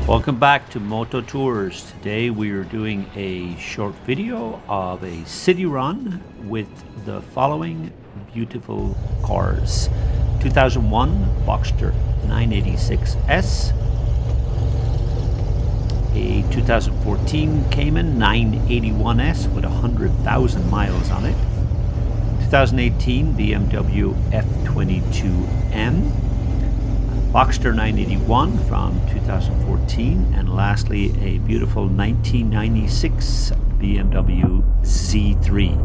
Welcome back to Moto Tours. Today we are doing a short video of a city run with the following beautiful cars. 2001 Boxster 986S, a 2014 Cayman 981S with 100,000 miles on it, 2018 BMW F22M, Boxster 981 from 2014, and lastly a beautiful 1996 BMW Z3.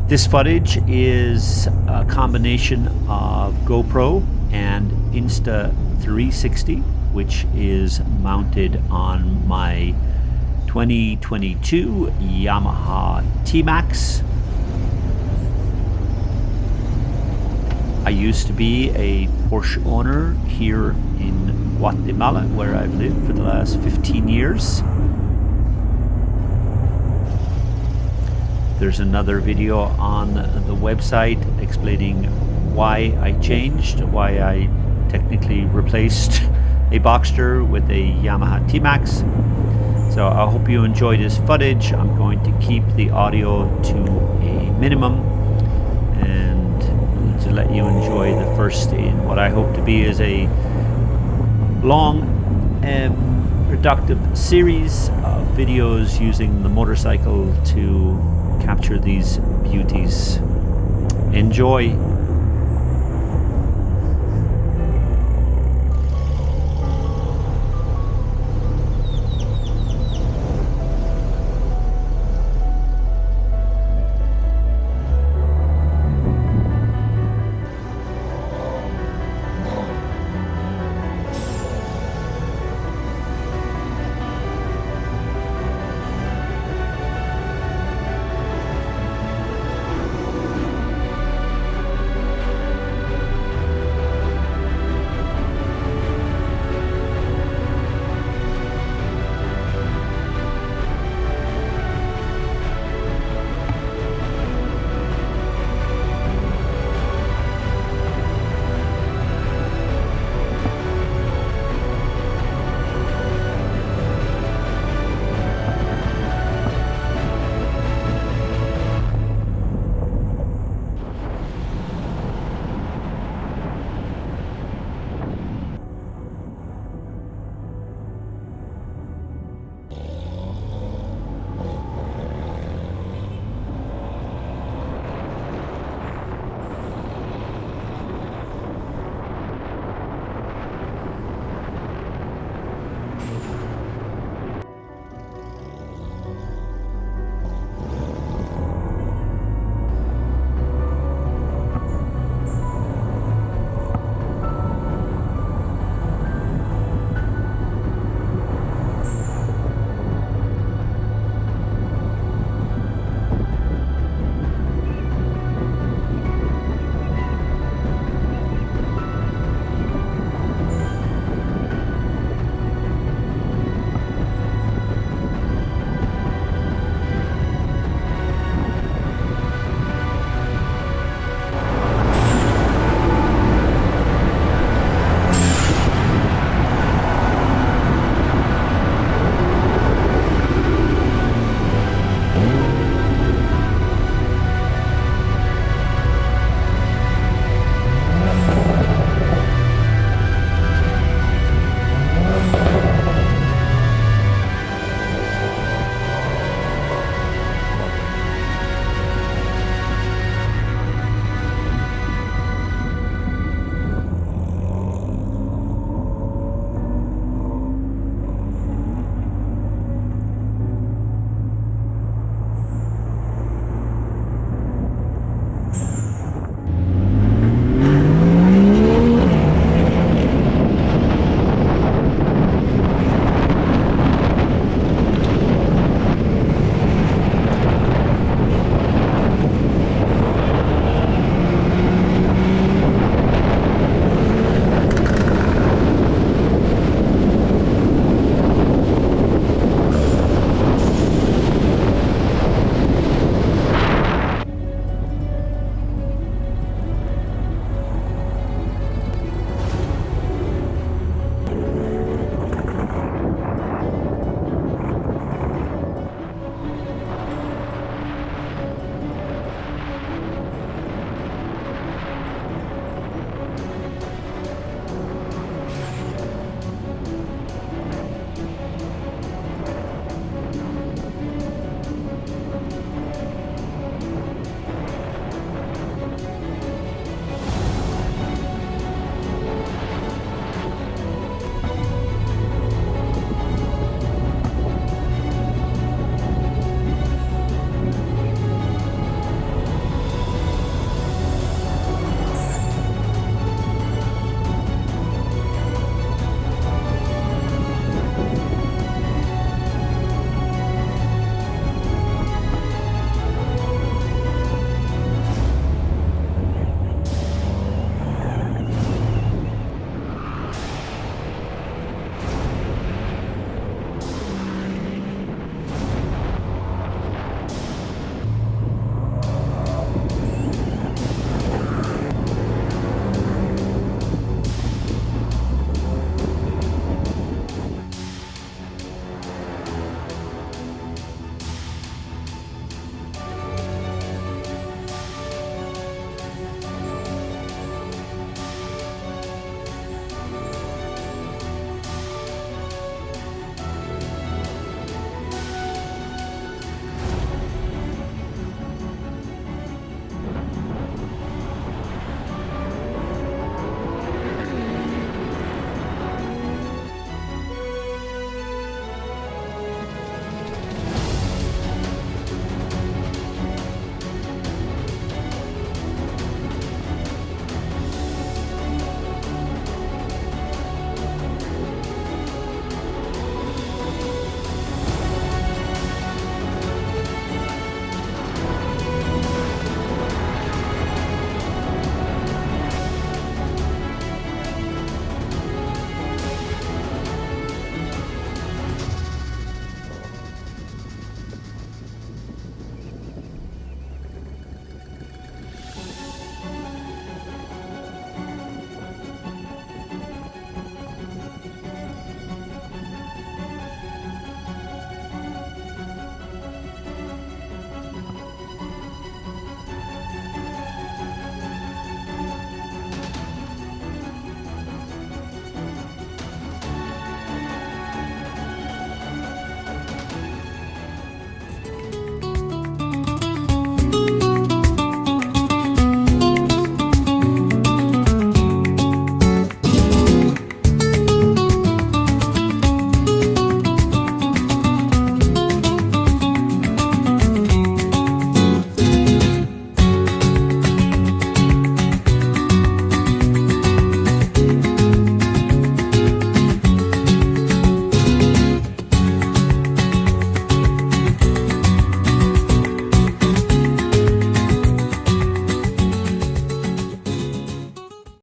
This footage is a combination of GoPro and Insta360, which is mounted on my 2022 Yamaha TMAX. I used to be a Porsche owner here in Guatemala, where I've lived for the last 15 years. There's another video on the website explaining why I changed, why I technically replaced a Boxster with a Yamaha TMAX. So I hope you enjoy this footage. I'm going to keep the audio to a minimum and to let you enjoy the first in what I hope to be is a long and productive series of videos using the motorcycle to capture these beauties. Enjoy.